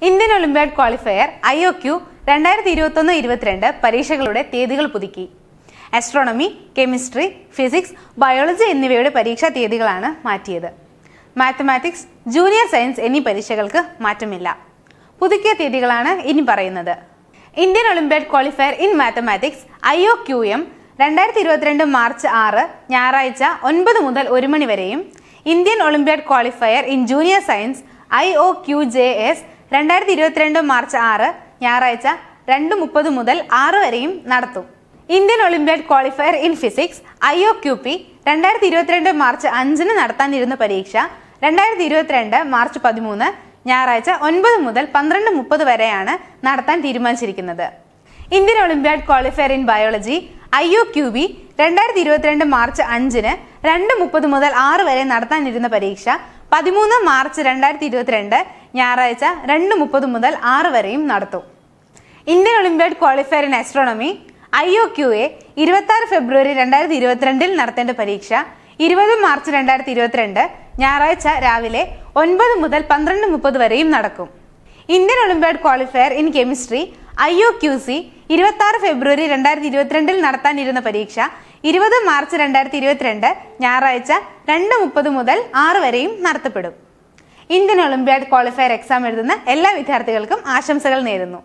Indian Olympiad qualifier IOQ 2021-22 പരീക്ഷകളുടെ തീയതികൾ പുതുക്കി. ആസ്ട്രോണമി, കെമിസ്ട്രി, ഫിസിക്സ്, ബയോളജി എന്നിവയുടെ പരീക്ഷാ തീയതികളാണ് മാറ്റിയത്. മാത്തമാറ്റിക്സ്, ജൂനിയർ സയൻസ് എന്നീ പരീക്ഷകൾക്ക് മാറ്റമില്ല. പുതുക്കിയ തീയതികളാണ് ഇനി പറയുന്നത്. Indian Olympiad qualifier in mathematics IOQM 2022 March 6 ഞായറാഴ്ച 9 മുതൽ 1 മണി വരെയും, Indian Olympiad qualifier in junior science IOQJS 2022 March 6 ഞായറാഴ്ച 2:30 മുതൽ 6 വരെയും നടത്തും. Indian Olympiad qualifier in physics IOQP 2022 March 5 നടത്താനിരുന്ന പരീക്ഷ 2022 മാർച്ച് 13 ഞായറാഴ്ച 9 മുതൽ 12:30 വരെയാണ് നടത്താൻ തീരുമാനിച്ചിരിക്കുന്നത്. Indian Olympiad qualifier in biology IOQB 2022 March 5 2:30 മുതൽ 6 വരെ നടത്താനിരുന്ന പരീക്ഷ 13 മാർച്ച് 2022 ഞായറാഴ്ച 2:30 മുതൽ 6 വരെയും നടത്തും. Indian Olympiad qualifier in astronomy IOQA 26 ഫെബ്രുവരി 2022 നടത്തേണ്ട പരീക്ഷ 20 മാർച്ച് 2022 ഞായറാഴ്ച രാവിലെ 9 മുതൽ 12:30 വരെയും നടക്കും. Indian Olympiad qualifier in chemistry IOQC 26 ഫെബ്രുവരി 2022 നടത്താനിരുന്ന പരീക്ഷ 20 മാർച്ച് 2022 ഞായറാഴ്ച 2:30 മുതൽ 6 വരെയും നടത്തപ്പെടും. ഇന്ത്യൻ ഒളിമ്പ്യാഡ് ക്വാളിഫയർ എക്സാം എഴുതുന്ന എല്ലാ വിദ്യാർത്ഥികൾക്കും ആശംസകൾ നേരുന്നു.